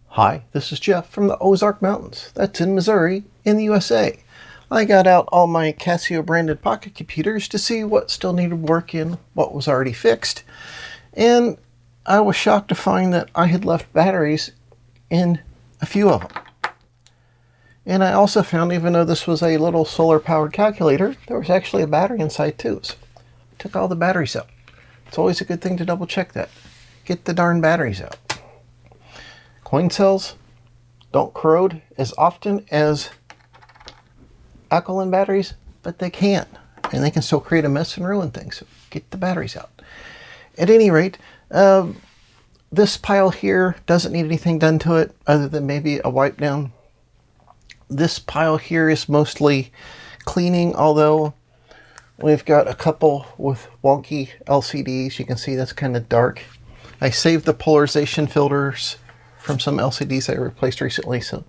Hi, this is Jeff from the Ozark Mountains. That's in Missouri, in the USA. I got out all my Casio branded pocket computers to see what still needed work and what was already fixed. And I was shocked to find that I had left batteries in a few of them. And I also found, even though this was a little solar powered calculator, there was actually a battery inside too. So I took all the batteries out. It's always a good thing to double check that. Get the darn batteries out. Coin cells don't corrode as often as alkaline batteries, but they can. And they can still create a mess and ruin things. So get the batteries out. At any rate, this pile here doesn't need anything done to it other than maybe a wipe down. This pile here is mostly cleaning, although we've got a couple with wonky LCDs. You can see that's kind of dark. I saved the polarization filters from some LCDs I replaced recently, so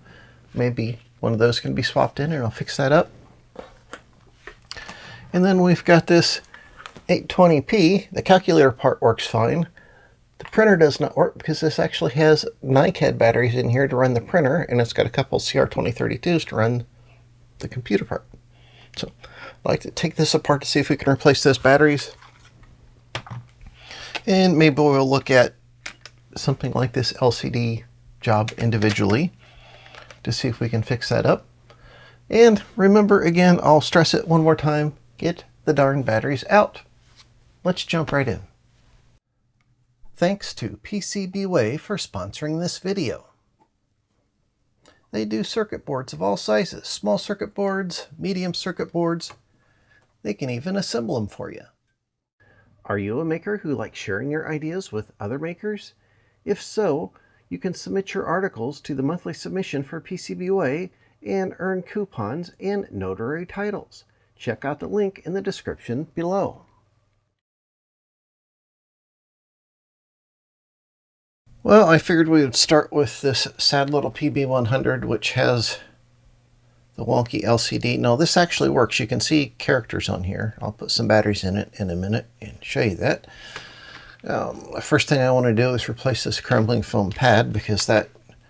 maybe one of those can be swapped in and I'll fix that up. And then we've got this 820p. The calculator part works fine. The printer does not work because this actually has NiCad batteries in here to run the printer, and it's got a couple CR2032s to run the computer part. So I'd like to take this apart to see if we can replace those batteries. And maybe we'll look at something like this LCD job individually to see if we can fix that up. And remember, again, I'll stress it one more time, get the darn batteries out. Let's jump right in. Thanks to PCBWay for sponsoring this video. They do circuit boards of all sizes, small circuit boards, medium circuit boards. They can even assemble them for you. Are you a maker who likes sharing your ideas with other makers? If so, you can submit your articles to the monthly submission for PCBWay and earn coupons and notary titles. Check out the link in the description below. Well, I figured we would start with this sad little PB100, which has the wonky LCD. No, this actually works. You can see characters on here. I'll put some batteries in it in a minute and show you that. The first thing I want to do is replace this crumbling foam pad because that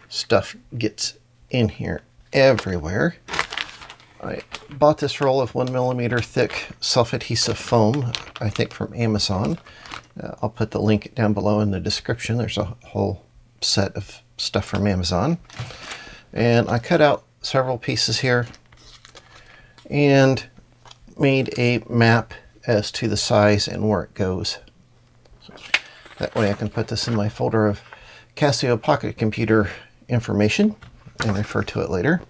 stuff gets in here everywhere. I bought this roll of 1mm thick self-adhesive foam, I think from Amazon. I'll put the link down below in the description. There's a whole set of stuff from Amazon. And I cut out several pieces here and made a map as to the size and where it goes. So that way I can put this in my folder of Casio Pocket Computer information and refer to it later.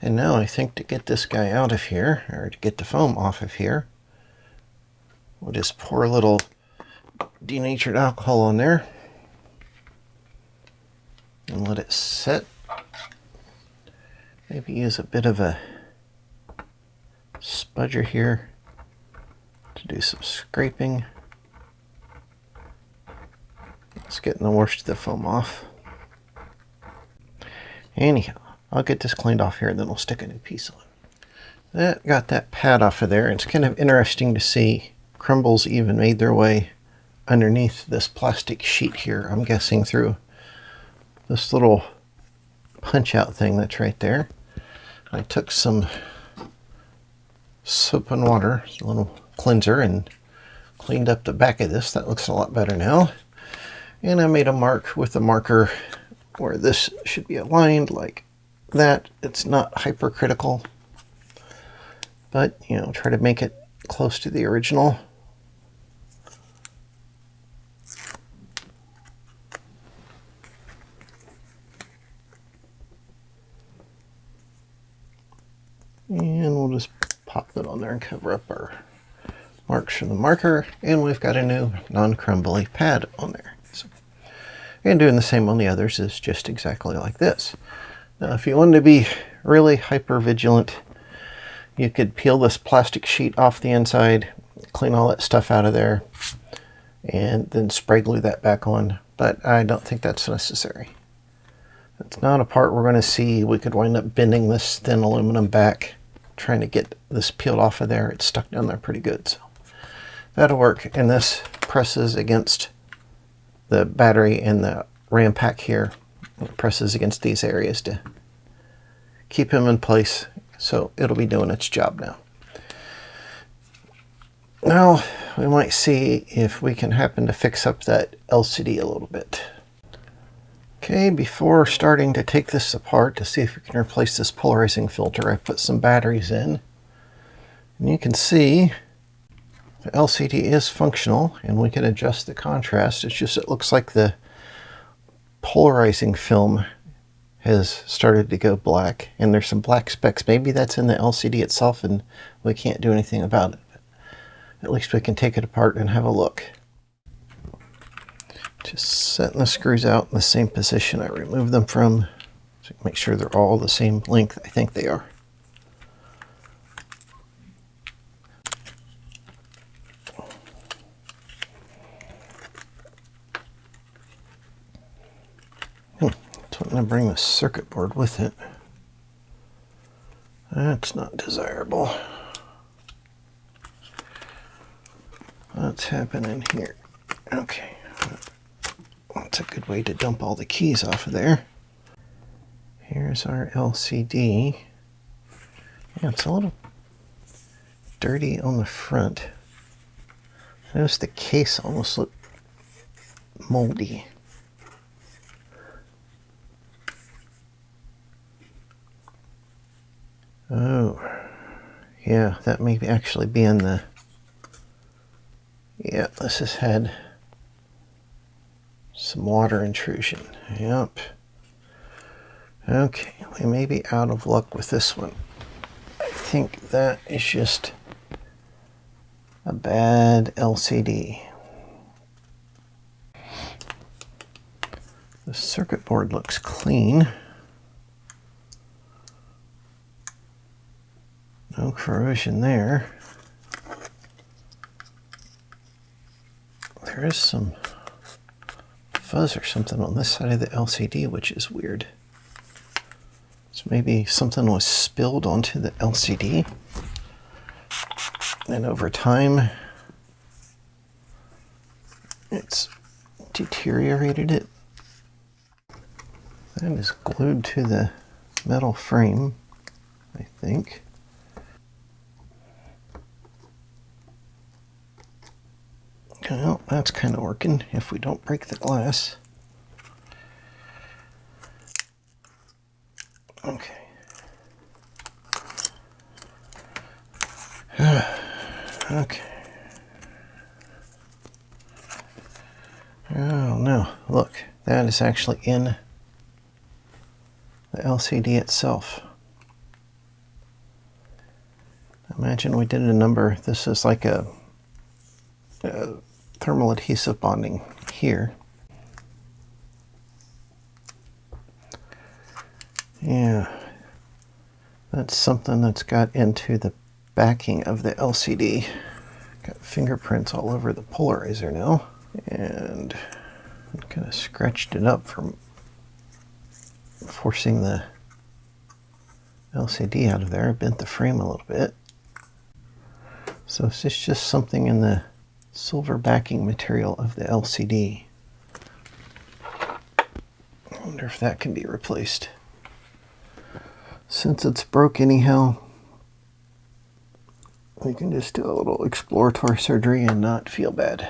And now I think to get this guy out of here, or to get the foam off of here, we'll just pour a little denatured alcohol on there and let it set. Maybe use a bit of a spudger here to do some scraping. It's getting the worst of the foam off. Anyhow, I'll get this cleaned off here and then we'll stick a new piece on. That got that pad off of there. It's kind of interesting to see crumbles even made their way underneath this plastic sheet here. I'm guessing through this little punch out thing that's right there. I took some soap and water, a little cleanser, and cleaned up the back of this. That looks a lot better now. And I made a mark with a marker where this should be aligned like that. It's not hypercritical, but you know, try to make it close to the original. And we'll just pop that on there and cover up our marks from the marker. And we've got a new non-crumbly pad on there. So, and doing the same on the others is just exactly like this. Now, if you wanted to be really hyper vigilant, you could peel this plastic sheet off the inside, clean all that stuff out of there, and then spray glue that back on. But I don't think that's necessary. It's not a part we're going to see. We could wind up bending this thin aluminum back, trying to get this peeled off of there. It's stuck down there pretty good, so that'll work. And this presses against the battery and the RAM pack here. It presses against these areas to keep him in place, so it'll be doing its job now. Now we might see if we can happen to fix up that LCD a little bit. Okay, before starting to take this apart to see if we can replace this polarizing filter, I put some batteries in. And you can see the LCD is functional and we can adjust the contrast. It's just it looks like the polarizing film has started to go black and there's some black specks. Maybe that's in the LCD itself and we can't do anything about it. At least we can take it apart and have a look. Just setting the screws out in the same position I removed them from, so make sure they're all the same length. I think they are. So I'm going to bring the circuit board with it. That's not desirable. What's happening here? Okay. That's a good way to dump all the keys off of there. Here's our LCD. Yeah, it's a little dirty on the front. Notice the case almost looked moldy. Oh, yeah, that may actually be in the... Yeah, this has had some water intrusion. Yep. Okay, we may be out of luck with this one. I think that is just a bad LCD. The circuit board looks clean. No corrosion there. There is some fuzz or something on this side of the LCD, which is weird. So maybe something was spilled onto the LCD, and over time it's deteriorated it. That is glued to the metal frame, I think. Well, that's kind of working if we don't break the glass. Okay. Okay. Oh no, look, that is actually in the LCD itself. Imagine we did a number. This is like a thermal adhesive bonding here. Yeah, that's something that's got into the backing of the LCD. Got fingerprints all over the polarizer now, and kind of scratched it up from forcing the LCD out of there. Bent the frame a little bit. So it's just something in the silver backing material of the LCD. I wonder if that can be replaced. Since it's broke anyhow, we can just do a little exploratory surgery and not feel bad.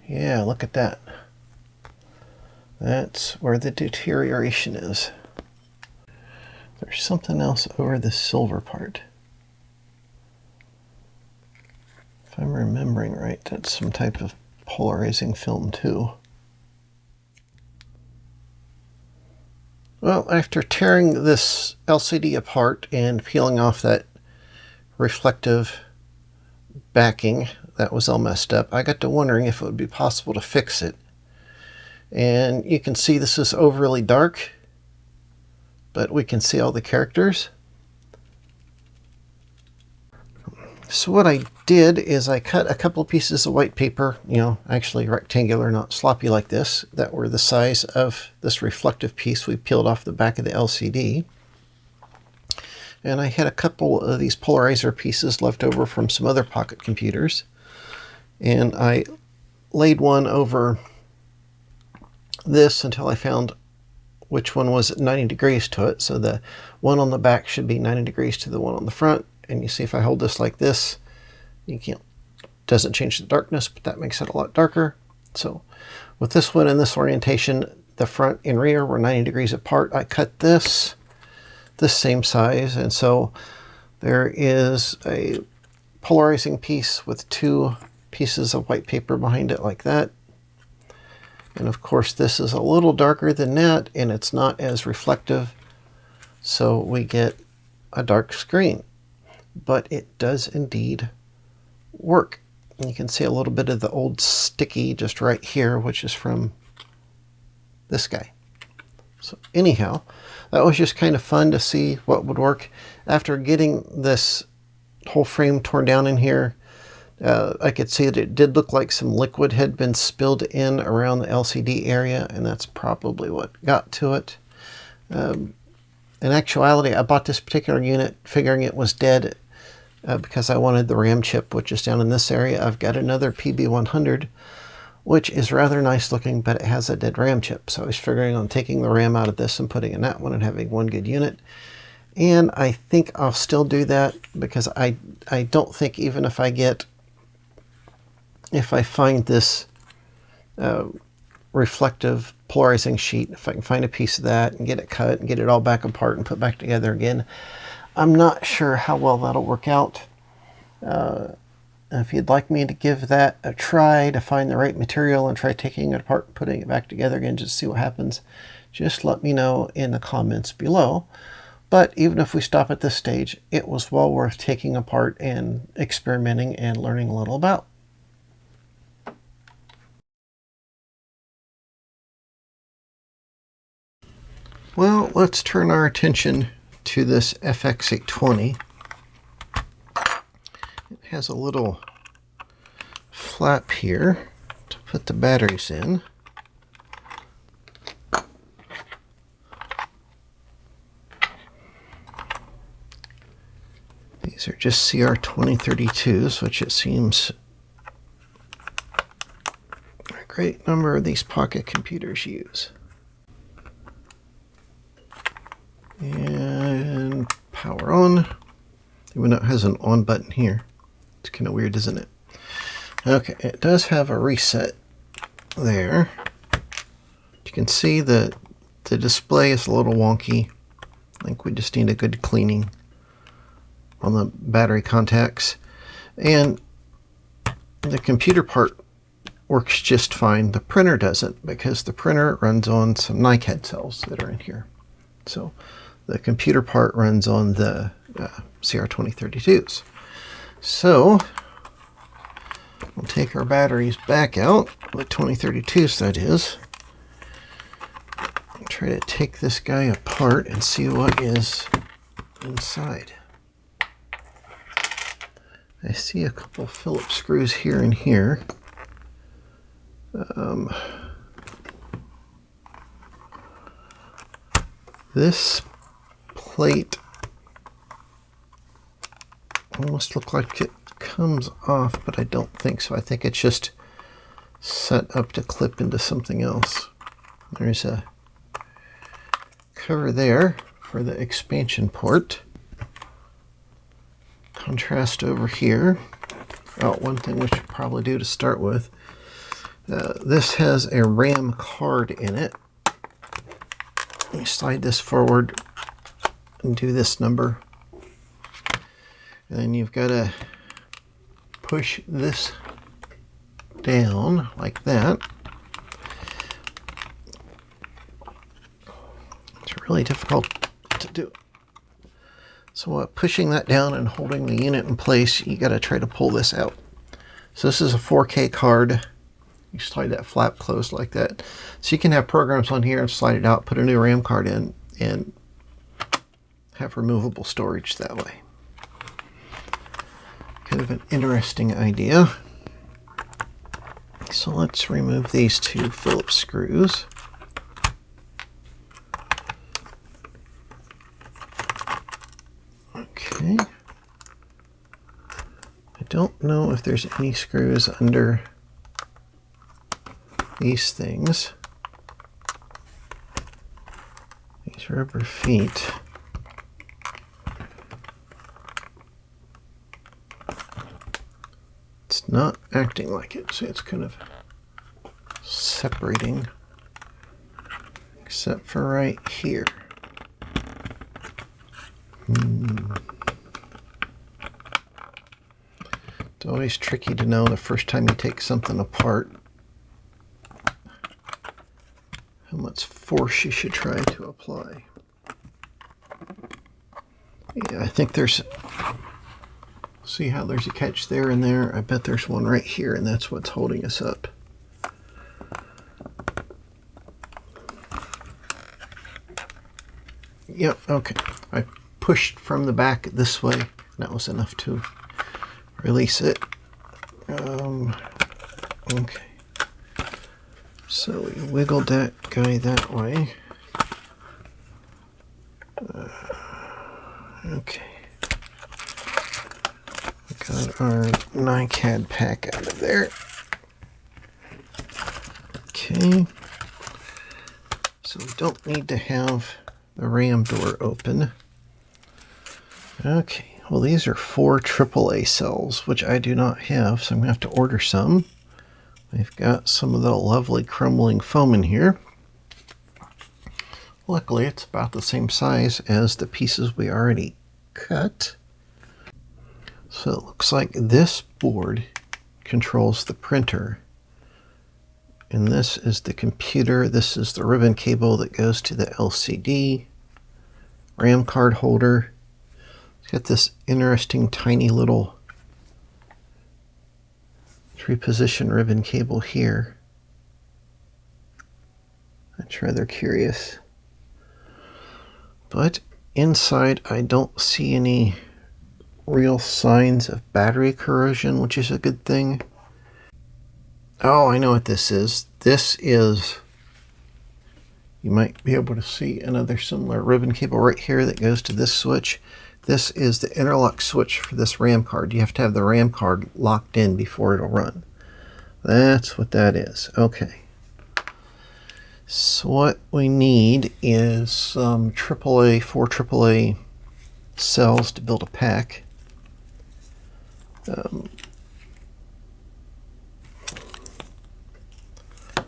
Yeah, look at that. That's where the deterioration is. There's something else over the silver part. If I'm remembering right, that's some type of polarizing film too. Well, after tearing this LCD apart and peeling off that reflective backing that was all messed up, I got to wondering if it would be possible to fix it. And you can see this is overly dark, but we can see all the characters. So what I did is I cut a couple of pieces of white paper, actually rectangular, not sloppy like this, that were the size of this reflective piece we peeled off the back of the LCD. And I had a couple of these polarizer pieces left over from some other pocket computers. And I laid one over this until I found which one was 90 degrees to it. So the one on the back should be 90 degrees to the one on the front. And you see if I hold this like this, doesn't change the darkness, but that makes it a lot darker. So with this one in this orientation, the front and rear were 90 degrees apart. I cut this same size, and so there is a polarizing piece with two pieces of white paper behind it like that. And of course this is a little darker than that, and it's not as reflective, so we get a dark screen. But it does indeed work. And you can see a little bit of the old sticky just right here, which is from this guy. So anyhow, that was just kind of fun to see what would work. After getting this whole frame torn down in here, I could see that it did look like some liquid had been spilled in around the LCD area, and that's probably what got to it. In actuality, I bought this particular unit figuring it was dead because I wanted the RAM chip, which is down in this area. I've got another PB100, which is rather nice looking, but it has a dead RAM chip. So I was figuring on taking the RAM out of this and putting in that one and having one good unit. And I think I'll still do that because I don't think even if I find this reflective polarizing sheet, if I can find a piece of that and get it cut and get it all back apart and put back together again, I'm not sure how well that'll work out. If you'd like me to give that a try to find the right material and try taking it apart and putting it back together again just to see what happens, just let me know in the comments below. But even if we stop at this stage, it was well worth taking apart and experimenting and learning a little about. Well, let's turn our attention to this FX820. It has a little flap here to put the batteries in. These are just CR2032s, which it seems a great number of these pocket computers use. And power on, even though it has an on button here. It's kind of weird, isn't it? Okay, it does have a reset there. You can see that the display is a little wonky. I think we just need a good cleaning on the battery contacts. And the computer part works just fine. The printer doesn't, because the printer runs on some NiCad cells that are in here. So the computer part runs on the CR2032s. So we'll take our batteries back out, the 2032s that is, and try to take this guy apart and see what is inside. I see a couple Phillips screws here and here. This plate almost looks like it comes off, but I don't think so. I think it's just set up to clip into something else. There's a cover there for the expansion port. Contrast over here. Oh, one thing we should probably do to start with. This has a RAM card in it. You slide this forward and do this number. And then you've got to push this down like that. It's really difficult to do. So pushing that down and holding the unit in place, you got to try to pull this out. So this is a 4K card. You slide that flap closed like that. So you can have programs on here and slide it out, put a new RAM card in, and have removable storage that way. of an interesting idea. So let's remove these two Phillips screws. Okay. I don't know if there's any screws under these things. These rubber feet. It's not acting like it, so it's kind of separating, except for right here. It's always tricky to know the first time you take something apart how much force you should try to apply. Yeah, I think there's, see how there's a catch there and there? I bet there's one right here, and that's what's holding us up. Yep, okay. I pushed from the back this way. That was enough to release it. Okay. So we wiggled that guy that way. Okay. We got our NiCad pack out of there. Okay. So we don't need to have the RAM door open. Okay. Well, these are 4 AAA cells, which I do not have, so I'm going to have to order some. We've got some of the lovely crumbling foam in here. Luckily, it's about the same size as the pieces we already cut. So it looks like this board controls the printer. And this is the computer. This is the ribbon cable that goes to the LCD. RAM card holder. It's got this interesting tiny little 3-position ribbon cable here. That's rather curious. But inside I don't see any real signs of battery corrosion, which is a good thing. Oh, I know what this is. This is, you might be able to see another similar ribbon cable right here that goes to this switch. This is the interlock switch for this RAM card. You have to have the RAM card locked in before it'll run. That's what that is. Okay. So what we need is some 4 AAA cells to build a pack. To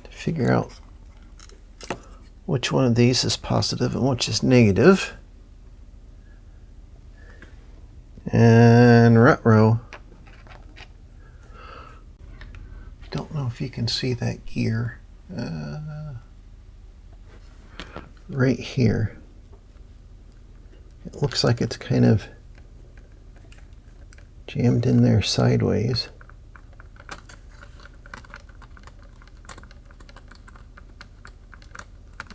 figure out which one of these is positive and which is negative. And retro. Don't know if you can see that gear right here. It looks like it's kind of jammed in there sideways.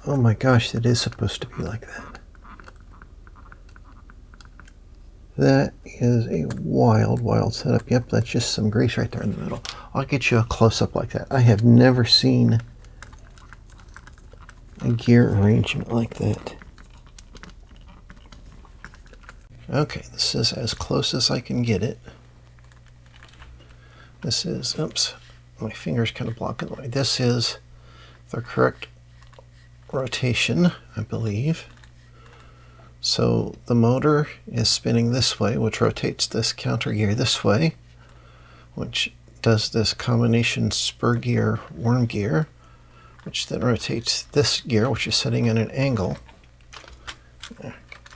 Oh my gosh, that is supposed to be like that. That is a wild, wild setup. Yep, that's just some grease right there in the middle. I'll get you a close-up like that. I have never seen a gear arrangement like that. Okay, this is as close as I can get it. This is, oops, my finger's kind of blocking the way. This is the correct rotation, I believe. So the motor is spinning this way, which rotates this counter gear this way, which does this combination spur gear, worm gear, which then rotates this gear, which is sitting at an angle.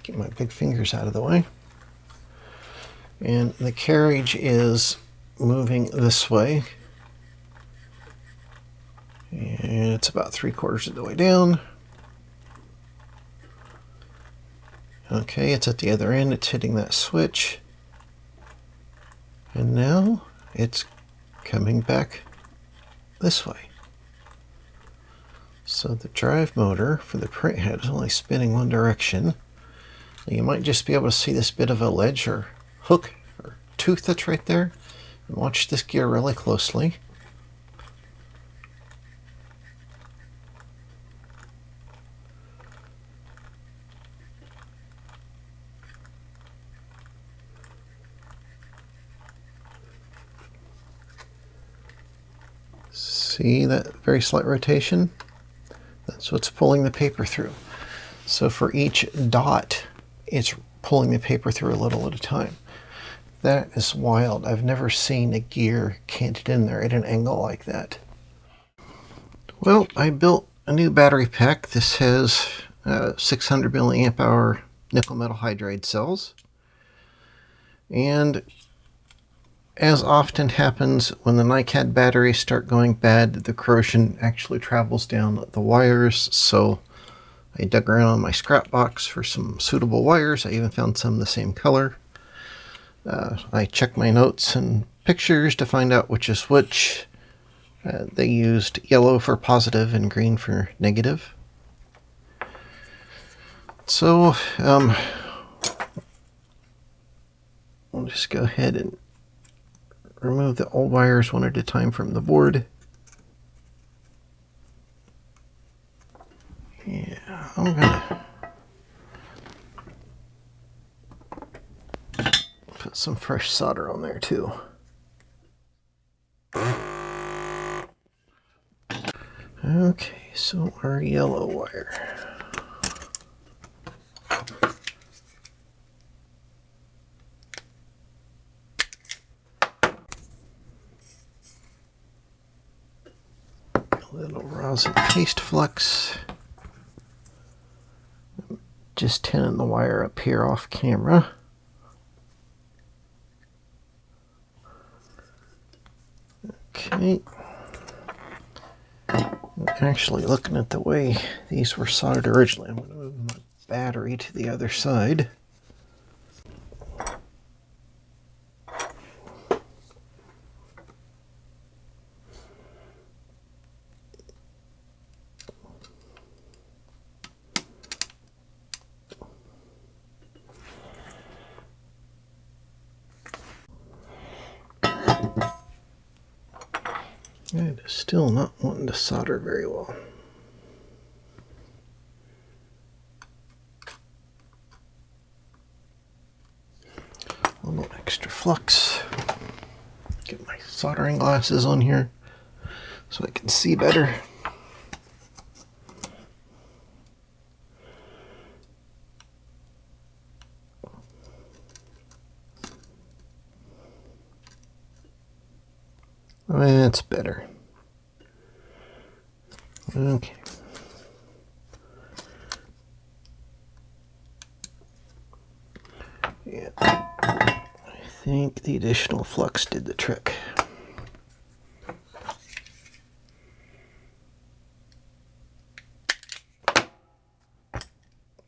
Get my big fingers out of the way. And the carriage is moving this way. And it's about 3/4 of the way down. Okay, it's at the other end. It's hitting that switch. And now it's coming back this way. So the drive motor for the print head is only spinning one direction. You might just be able to see this bit of a ledge or hook or tooth that's right there. Watch this gear really closely. See that very slight rotation? That's what's pulling the paper through. So for each dot, it's pulling the paper through a little at a time. That is wild. I've never seen a gear canted in there at an angle like that. Well, I built a new battery pack. This has 600 milliamp hour nickel metal hydride cells. And as often happens when the NiCad batteries start going bad, the corrosion actually travels down the wires. So I dug around in my scrap box for some suitable wires. I even found some the same color. I checked my notes and pictures to find out which is which. They used yellow for positive and green for negative. So I'll just go ahead and remove the old wires one at a time from the board. Yeah, I'm gonna put some fresh solder on there too. Okay, so our yellow wire. A little rosin paste flux. Just tinning the wire up here off camera. Okay. Actually, looking at the way these were soldered originally, I'm going to move my battery to the other side. It is still not wanting to solder very well. A little extra flux. Get my soldering glasses on here so I can see better. That's better. Okay. Yeah. I think the additional flux did the trick.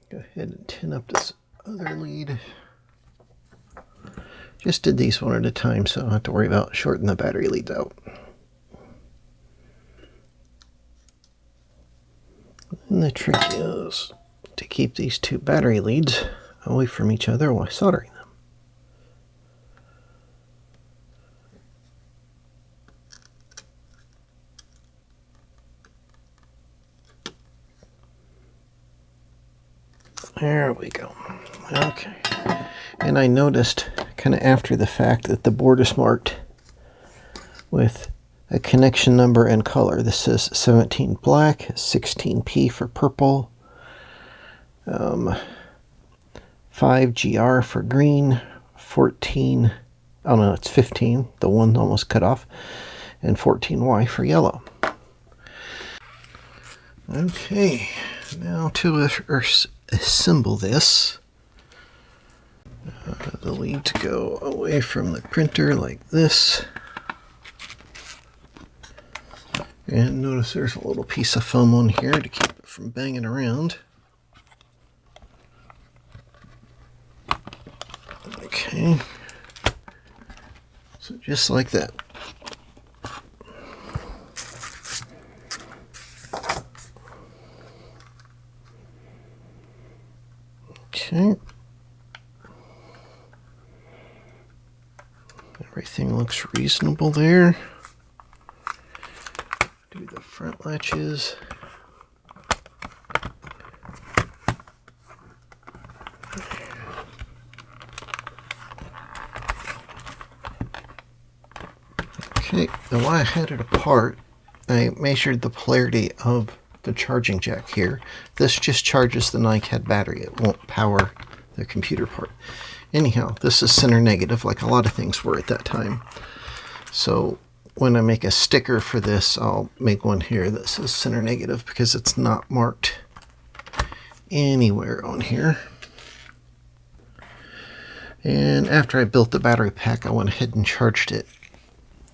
Go ahead and tin up this other lead. Just did these one at a time, so I don't have to worry about shorting the battery leads out. And the trick is to keep these two battery leads away from each other while soldering them. There we go. Okay. And I noticed kind of after the fact that the board is marked with a connection number and color. This says 17 black, 16P for purple, 5GR for green, 14, oh no, it's 15, the one almost cut off, and 14Y for yellow. Okay, now to assemble this. The leads go away from the printer like this. And notice there's a little piece of foam on here to keep it from banging around. Okay. So just like that. Okay. Everything looks reasonable there. Do the front latches. Okay, now while I had it apart, I measured the polarity of the charging jack here. This just charges the NiCad battery. It won't power the computer part. Anyhow, this is center negative, like a lot of things were at that time. So when I make a sticker for this, I'll make one here that says center negative because it's not marked anywhere on here. And after I built the battery pack, I went ahead and charged it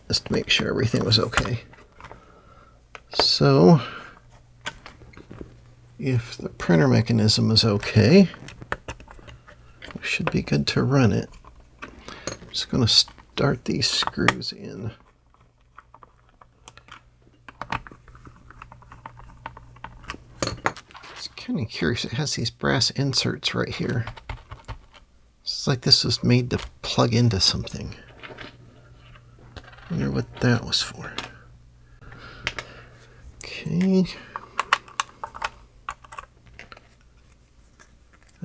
just to make sure everything was okay. So if the printer mechanism is okay, we should be good to run it. I'm just going to start these screws in. It's kind of curious. It has these brass inserts right here. It's like this was made to plug into something. I wonder what that was for. Okay.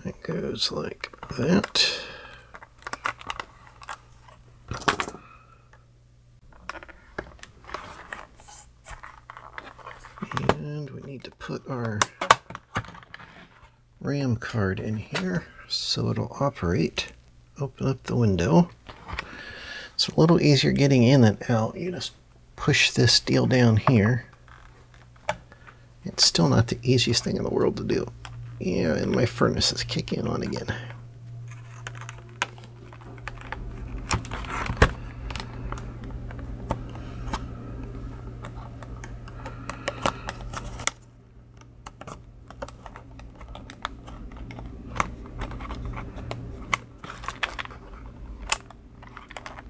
That goes like that. And we need to put our RAM card in here so it'll operate. Open up the window. It's a little easier getting in than out. You just push this deal down here. It's still not the easiest thing in the world to do. Yeah, and my furnace is kicking on again.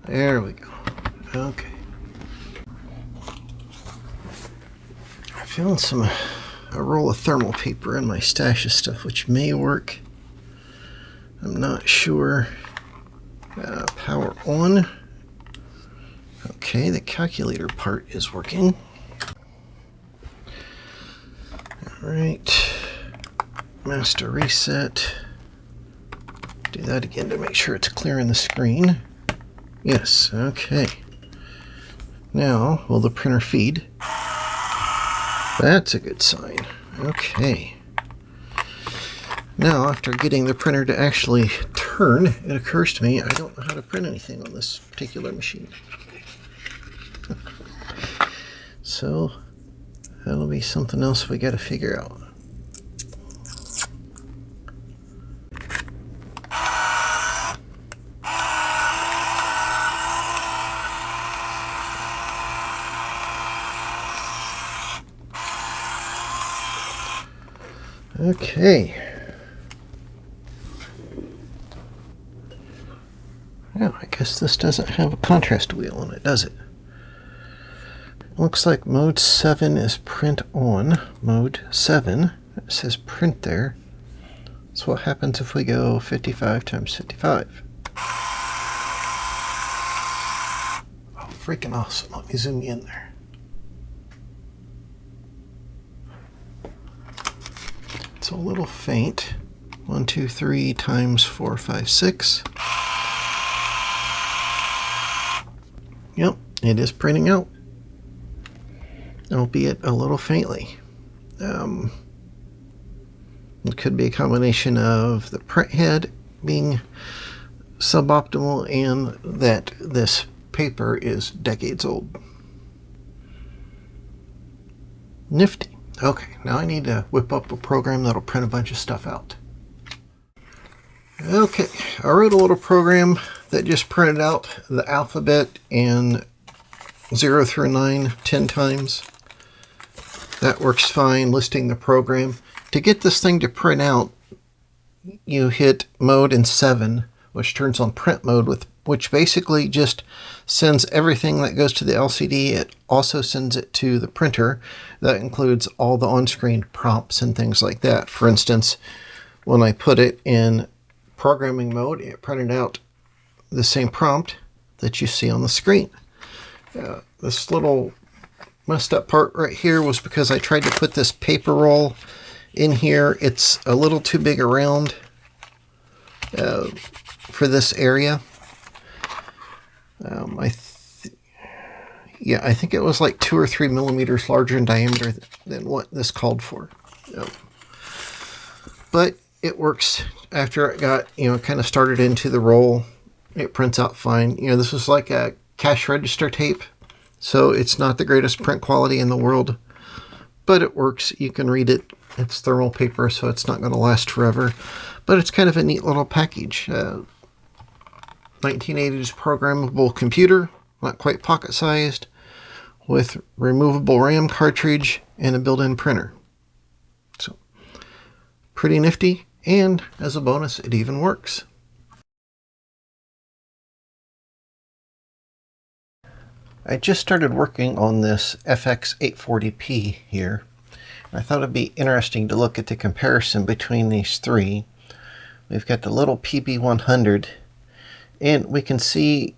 There we go. Okay. I'm feeling a roll of thermal paper in my stash of stuff, which may work. I'm not sure. Power on. Okay, the calculator part is working. All right. Master reset. Do that again to make sure it's clearing the screen. Yes, okay. Now, will the printer feed? That's a good sign. Okay. Now, after getting the printer to actually turn, it occurs to me I don't know how to print anything on this particular machine. So, that'll be something else we got to figure out. Okay. Now, I guess this doesn't have a contrast wheel on it, does it? Looks like mode 7 is print on. Mode 7, it says print there. So what happens if we go 55 times 55? Oh, freaking awesome. Let me zoom in there. It's a little faint. 1, 2, 3 times 4, 5, 6. Yep, it is printing out. Albeit a little faintly. It could be a combination of the print head being suboptimal and that this paper is decades old. Nifty. Okay, now I need to whip up a program that'll print a bunch of stuff out. Okay, I wrote a little program that just printed out the alphabet in 0 through 9 10 times. That works fine, listing the program. To get this thing to print out, you hit mode in 7, which turns on print mode, which basically just sends everything that goes to the LCD. It also sends it to the printer. That includes all the on-screen prompts and things like that. For instance, when I put it in programming mode, it printed out the same prompt that you see on the screen. This little messed up part right here was because I tried to put this paper roll in here. It's a little too big around for this area. I think it was like 2 or 3 millimeters larger in diameter than what this called for. But it works. After it got, kind of started into the roll, it prints out fine. This is like a cash register tape, so it's not the greatest print quality in the world, but it works. You can read it. It's thermal paper, so it's not going to last forever, but it's kind of a neat little package. 1980s programmable computer, not quite pocket-sized, with removable RAM cartridge and a built-in printer. So, pretty nifty, and as a bonus, it even works. I just started working on this FX840P here. I thought it'd be interesting to look at the comparison between these three. We've got the little PB100, and we can see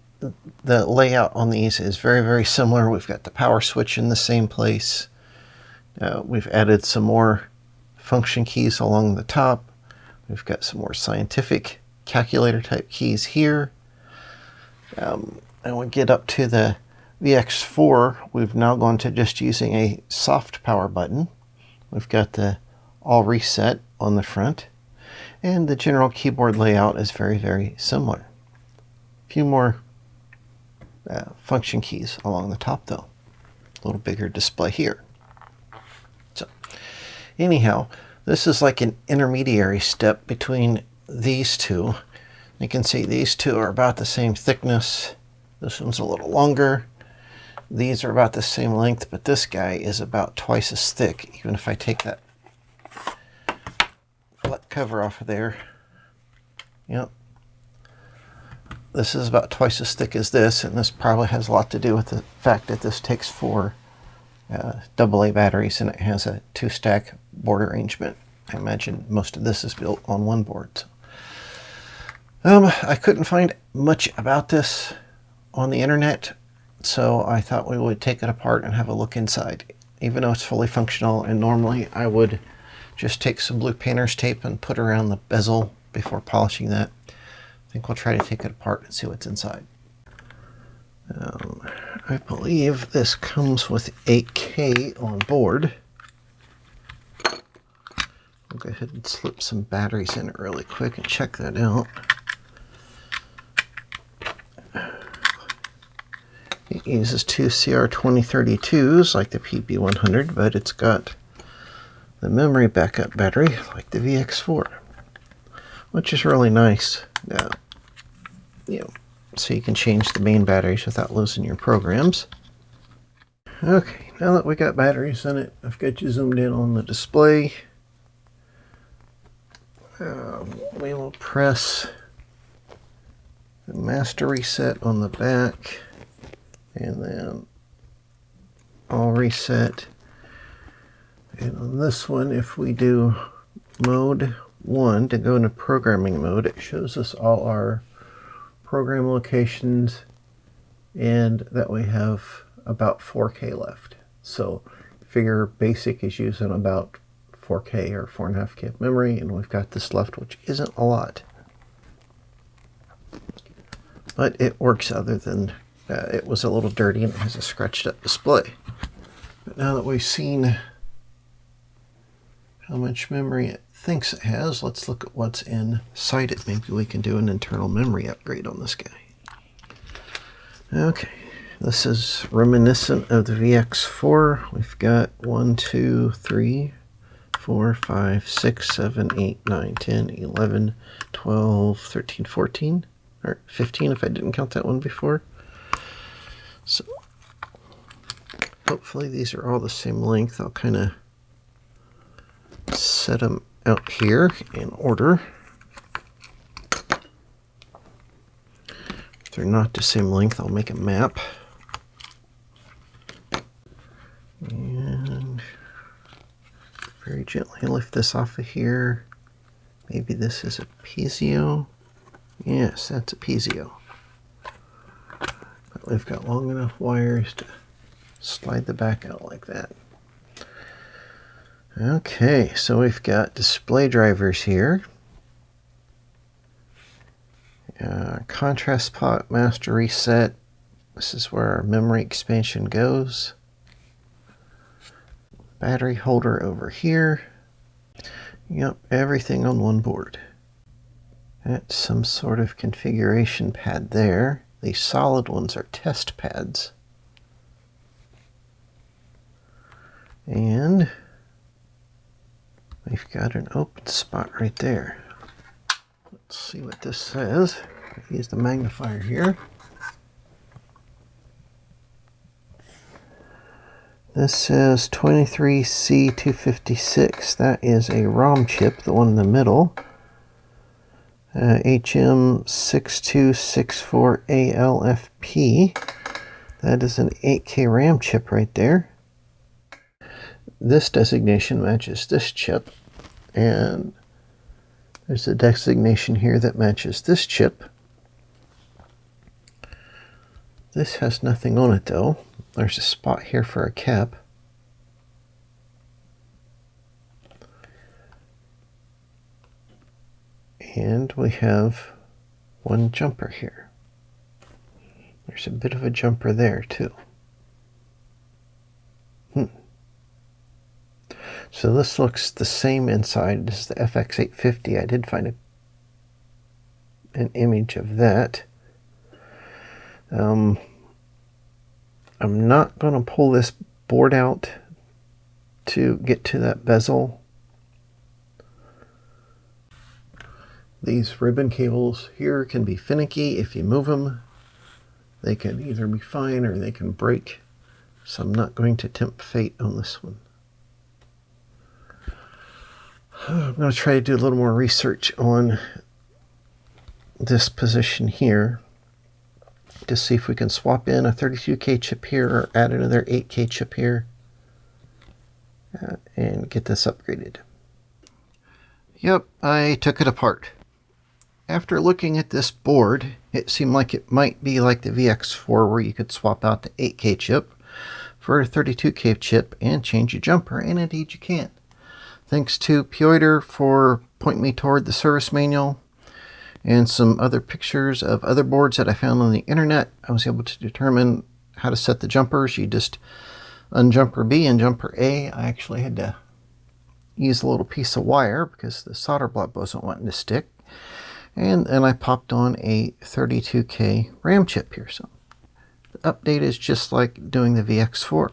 the layout on these is very, very similar. We've got the power switch in the same place. We've added some more function keys along the top. We've got some more scientific calculator type keys here. And we get up to the VX4, we've now gone to just using a soft power button. We've got the all reset on the front, and the general keyboard layout is very, very similar. A few more function keys along the top though. A little bigger display here. So anyhow, this is like an intermediary step between these two. You can see these two are about the same thickness. This one's a little longer. These are about the same length, but this guy is about twice as thick, even if I take that flat cover off of there. Yep. This is about twice as thick as this, and this probably has a lot to do with the fact that this takes 4 AA batteries, and it has a 2-stack board arrangement. I imagine most of this is built on one board. So. I couldn't find much about this on the internet, so I thought we would take it apart and have a look inside. Even though it's fully functional, and normally I would just take some blue painter's tape and put around the bezel before polishing that. I think we'll try to take it apart and see what's inside. I believe this comes with 8K on board. I'll go ahead and slip some batteries in it really quick and check that out. It uses 2 CR2032s like the PB100, but it's got the memory backup battery like the VX4, which is really nice. So you can change the main batteries without losing your programs. Okay, now that we got batteries in it, I've got you zoomed in on the display. We will press the master reset on the back, and then all reset. And on this one, if we do mode 1 to go into programming mode, it shows us all our program locations, and that we have about 4K left. So figure basic is using about 4K or 4.5K of memory, and we've got this left, which isn't a lot. But it works, other than it was a little dirty and it has a scratched up display. But now that we've seen how much memory it thinks it has, let's look at what's inside it. Maybe we can do an internal memory upgrade on this guy. Okay, this is reminiscent of the VX4. We've got 1, 2, 3, 4, 5, 6, 7, 8, 9, 10, 11, 12, 13, 14, or 15 if I didn't count that one before. So hopefully these are all the same length. I'll kind of set them out here in order. If they're not the same length, I'll make a map. And very gently lift this off of here. Maybe this is a piezo. Yes, that's a piezo. we've got long enough wires to slide the back out like that. Okay, so we've got display drivers here. Contrast pot, master reset. This is where our memory expansion goes. Battery holder over here. Yep, everything on one board. That's some sort of configuration pad there. These solid ones are test pads. And we've got an open spot right there. Let's see what this says. Use the magnifier here. This says 23C256. That is a ROM chip, the one in the middle. HM6264ALFP. That is an 8K RAM chip right there. This designation matches this chip, and there's a designation here that matches this chip. This has nothing on it though. There's a spot here for a cap. And we have one jumper here. There's a bit of a jumper there too. So this looks the same inside. This is the FX850. I did find an image of that. I'm not going to pull this board out to get to that bezel. These ribbon cables here can be finicky. If you move them, they can either be fine or they can break. So I'm not going to tempt fate on this one. I'm going to try to do a little more research on this position here to see if we can swap in a 32K chip here or add another 8K chip here and get this upgraded. Yep, I took it apart. After looking at this board, it seemed like it might be like the VX4 where you could swap out the 8K chip for a 32K chip and change your jumper, and indeed you can. Thanks to Pyoiter for pointing me toward the service manual and some other pictures of other boards that I found on the internet, I was able to determine how to set the jumpers. You just unjumper B and jumper A. I actually had to use a little piece of wire because the solder block wasn't wanting to stick. And then I popped on a 32K RAM chip here. So the update is just like doing the VX4.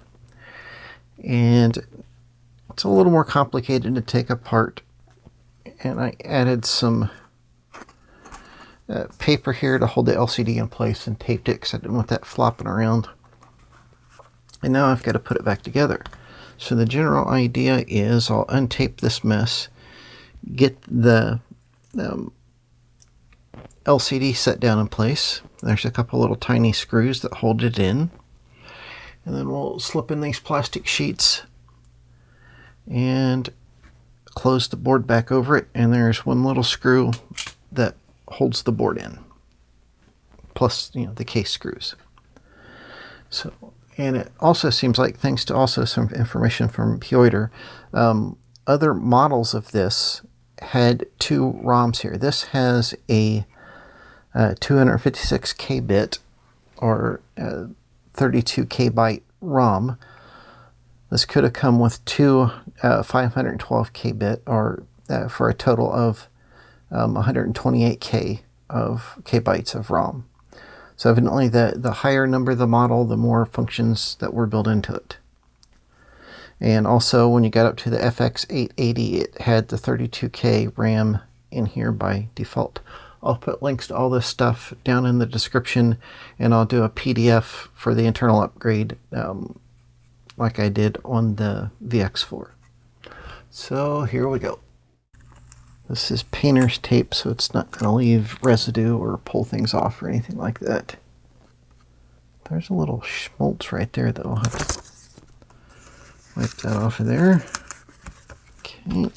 And it's a little more complicated to take apart. And I added some paper here to hold the LCD in place and taped it because I didn't want that flopping around. And now I've got to put it back together. So the general idea is I'll untape this mess, get the LCD set down in place. There's a couple little tiny screws that hold it in. And then we'll slip in these plastic sheets and close the board back over it. And there's one little screw that holds the board in, plus the case screws. So, and it also seems like, thanks to also some information from Pyoiter, other models of this had two ROMs here. This has a 256K bit or 32K byte ROM. This could have come with two 512K bit or for a total of 128K of bytes of ROM. So evidently the higher number the model, the more functions that were built into it. And also when you got up to the FX880, it had the 32K RAM in here by default. I'll put links to all this stuff down in the description, and I'll do a PDF for the internal upgrade like I did on the VX4. So here we go. This is painter's tape, so it's not going to leave residue or pull things off or anything like that. There's a little schmaltz right there that I'll have to wipe that off of there. Okay.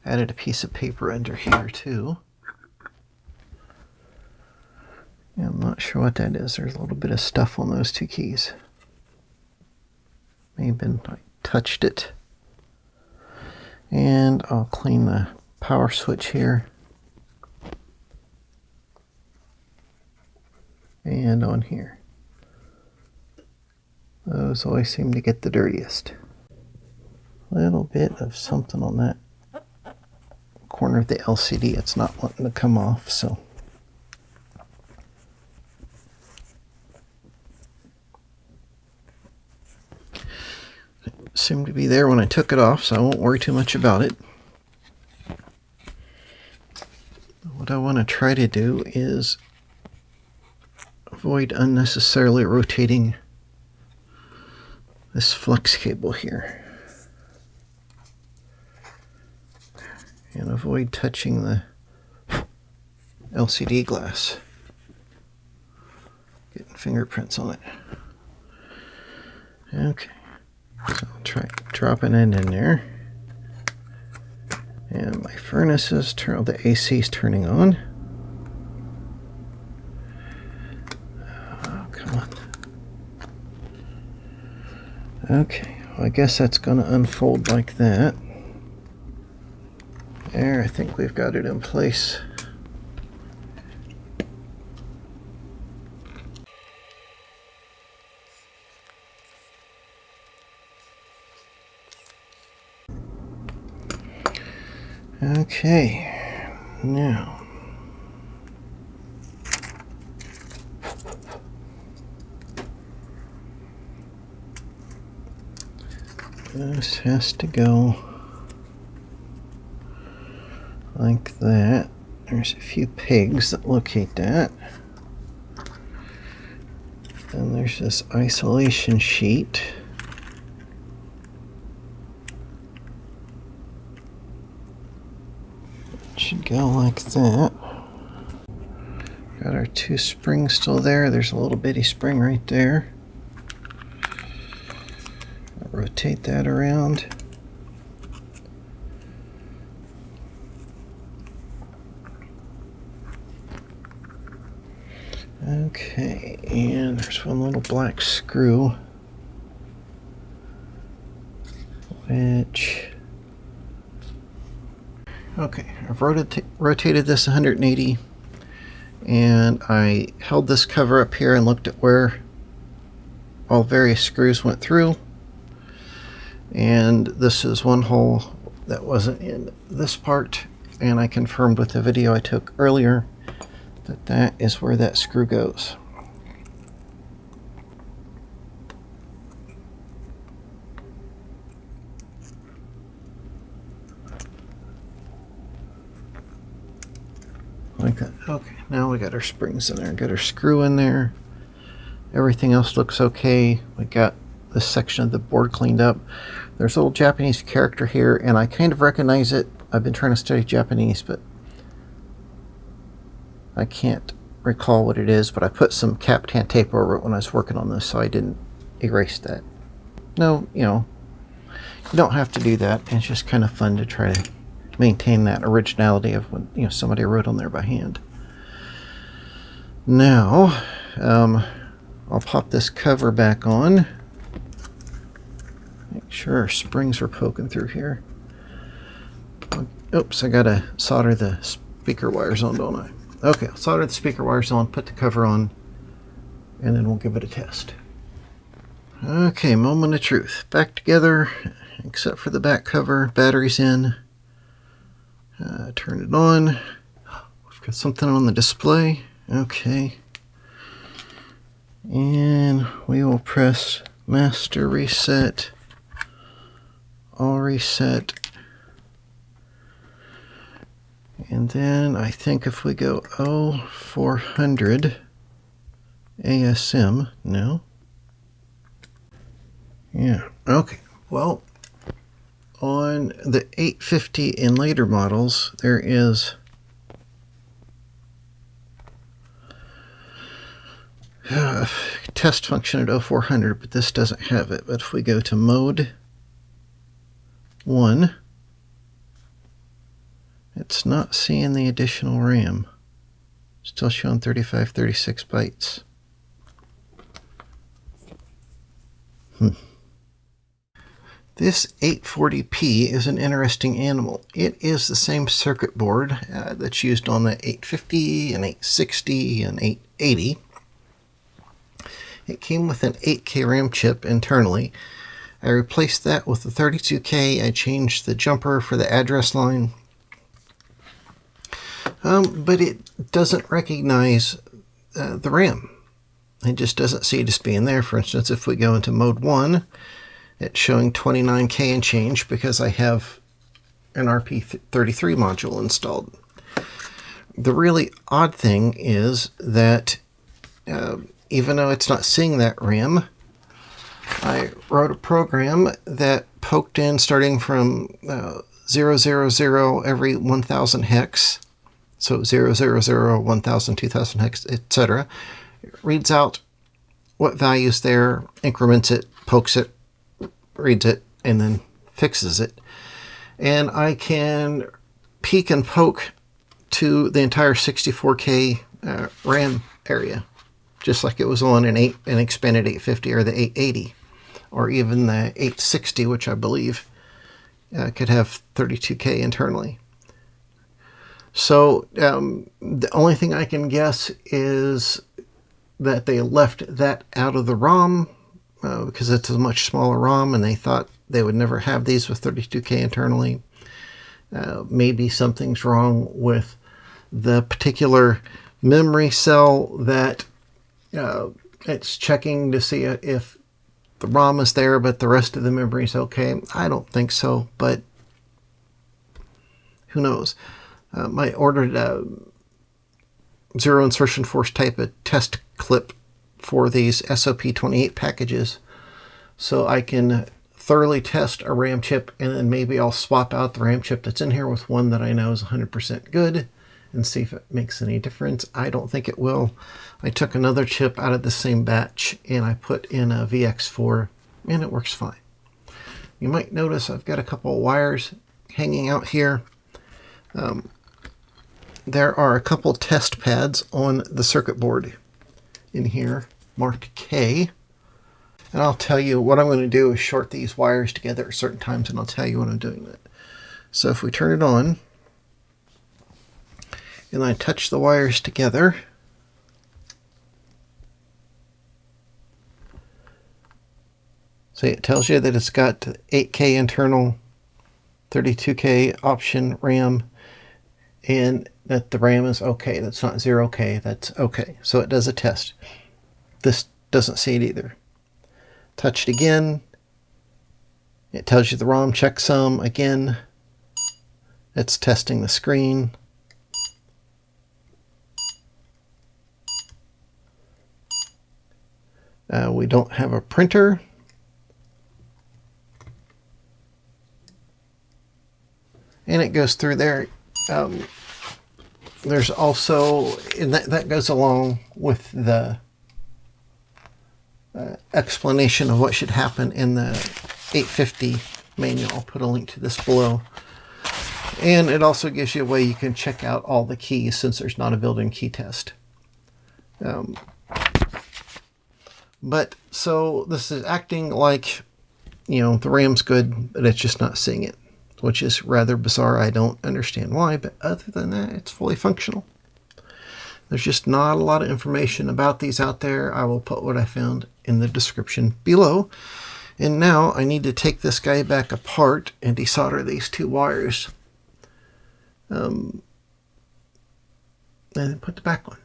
Added a piece of paper under here too. And Not sure what that is. There's a little bit of stuff on those two keys. Maybe I touched it. And I'll clean the power switch here. And on here. Those always seem to get the dirtiest. A little bit of something on that corner of the LCD. It's not wanting to come off, so. It seemed to be there when I took it off, so I won't worry too much about it. What I want to try to do is avoid unnecessarily rotating this flex cable here. And avoid touching the LCD glass. Getting fingerprints on it. Okay. So I'll try dropping it in there. And my furnace is the AC is turning on. Oh, come on. Okay, well, I guess that's going to unfold like that. There, I think we've got it in place. Okay, now this has to go like that. There's a few pegs that locate that. And there's this isolation sheet. It should go like that. Got our two springs still there. There's a little bitty spring right there. I'll rotate that around. Okay, and there's one little black screw, which, okay, I've rotated this 180, and I held this cover up here and looked at where all various screws went through, and this is one hole that wasn't in this part, and I confirmed with the video I took earlier that is where that screw goes. Like that. Okay, now we got our springs in there, got our screw in there. Everything else looks okay. We got this section of the board cleaned up. There's a little Japanese character here, and I kind of recognize it. I've been trying to study Japanese, but I can't recall what it is, but I put some Kaptan tape over it when I was working on this, so I didn't erase that. No, you don't have to do that. It's just kind of fun to try to maintain that originality of when somebody wrote on there by hand. Now, I'll pop this cover back on. Make sure our springs are poking through here. Oops, I gotta solder the speaker wires on, don't I? Okay, I'll solder the speaker wires on, put the cover on, and then we'll give it a test. Okay, moment of truth. Back together, except for the back cover. Battery's in. Turn it on. We've got something on the display. Okay. And we will press master reset, all reset. And then I think if we go 0400 ASM, no. Yeah, okay. Well, on the 850 and later models, there is a test function at 0400, but this doesn't have it. But if we go to mode 1, it's not seeing the additional RAM. Still showing 35, 36 bytes. This 840p is an interesting animal. It is the same circuit board that's used on the 850 and 860 and 880. It came with an 8K RAM chip internally. I replaced that with the 32K. I changed the jumper for the address line. But it doesn't recognize the RAM. It just doesn't see it as being there. For instance, if we go into mode 1, it's showing 29K and change because I have an RP33 module installed. The really odd thing is that even though it's not seeing that RAM, I wrote a program that poked in starting from 000 every 1000 hex, so 000, 1000, 2000 hex, etc. It reads out what value's there, increments it, pokes it, reads it, and then fixes it. And I can peek and poke to the entire 64K RAM area, just like it was on an expanded 850 or the 880, or even the 860, which I believe could have 32K internally. So the only thing I can guess is that they left that out of the ROM because it's a much smaller ROM and they thought they would never have these with 32K internally. Maybe something's wrong with the particular memory cell that it's checking to see if the ROM is there but the rest of the memory is okay. I don't think so, but who knows. I ordered a zero insertion force type of test clip for these SOP28 packages so I can thoroughly test a RAM chip, and then maybe I'll swap out the RAM chip that's in here with one that I know is 100% good and see if it makes any difference. I don't think it will. I took another chip out of the same batch and I put in a VX4 and it works fine. You might notice I've got a couple of wires hanging out here. There are a couple test pads on the circuit board in here marked K, and I'll tell you what I'm going to do is short these wires together at certain times, and I'll tell you when I'm doing that. So if we turn it on and I touch the wires together, see, it tells you that it's got 8K internal, 32K option RAM, and that the RAM is okay. That's not 0K, that's okay. So it does a test. This doesn't see it either. Touch it again. It tells you the ROM checksum again. It's testing the screen. We don't have a printer. And it goes through there. There's also, and that goes along with the explanation of what should happen in the 850 manual. I'll put a link to this below. And it also gives you a way you can check out all the keys since there's not a built-in key test. But so this is acting like, you know, the RAM's good, but it's just not seeing it, which is rather bizarre. I don't understand why, but other than that, it's fully functional. There's just not a lot of information about these out there. I will put what I found in the description below. And now I need to take this guy back apart and desolder these two wires. And put the back on.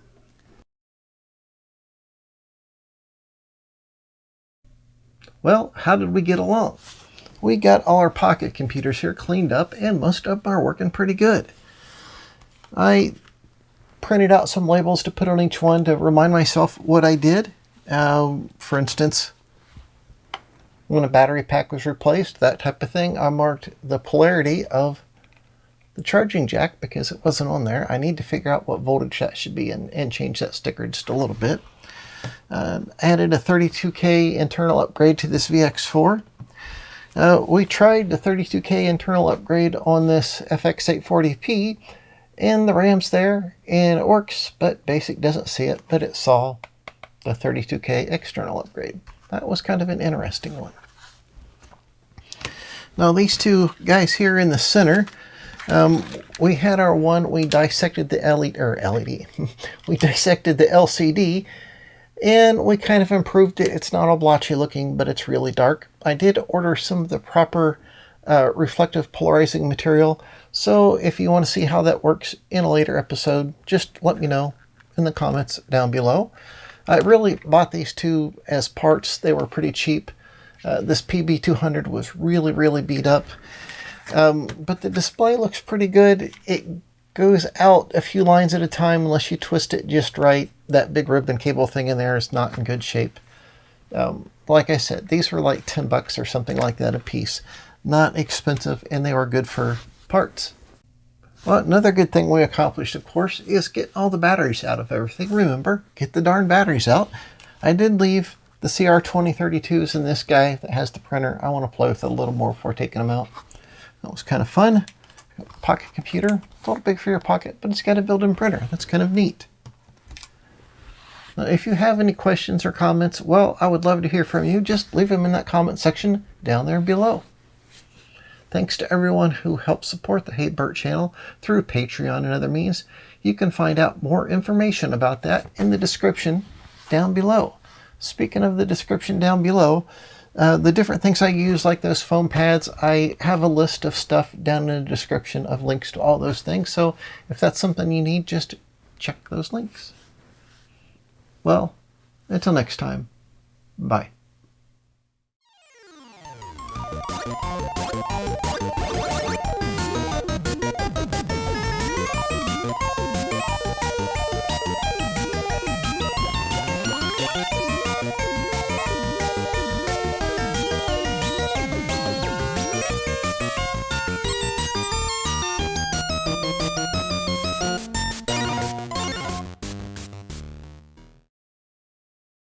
Well, how did we get along? We got all our pocket computers here cleaned up, and most of them are working pretty good. I printed out some labels to put on each one to remind myself what I did. For instance, when a battery pack was replaced, that type of thing, I marked the polarity of the charging jack because it wasn't on there. I need to figure out what voltage that should be and change that sticker just a little bit. Added a 32K internal upgrade to this VX4. We tried the 32K internal upgrade on this FX840P, And the RAM's there, and it works, but BASIC doesn't see it, but it saw the 32K external upgrade. That was kind of an interesting one. Now these two guys here in the center, we had our one, we dissected the LED, we dissected the LCD, and we kind of improved it. It's not all blotchy looking, but it's really dark. I did order some of the proper reflective polarizing material, so if you want to see how that works in a later episode, just let me know in the comments down below. I really bought these two as parts. They were pretty cheap. This PB200 was really beat up, but the display looks pretty good. It goes out a few lines at a time unless you twist it just right. That big ribbon cable thing in there is not in good shape. Like I said, these were like 10 bucks or something like that a piece. Not expensive, and they were good for parts. Well, another good thing we accomplished, of course, is get all the batteries out of everything. Remember, get the darn batteries out. I did leave the CR2032s and this guy that has the printer. I want to play with it a little more before taking them out. That was kind of fun. Pocket computer, a little big for your pocket, but it's got a built-in printer. That's kind of neat. Now, if you have any questions or comments, well, I would love to hear from you. Just leave them in that comment section down there below. Thanks to everyone who helped support the Hey Birt channel through Patreon and other means. You can find out more information about that in the description down below. Speaking of the description down below, the different things I use, like those foam pads, I have a list of stuff down in the description of links to all those things. So if that's something you need, just check those links. Well, until next time, bye.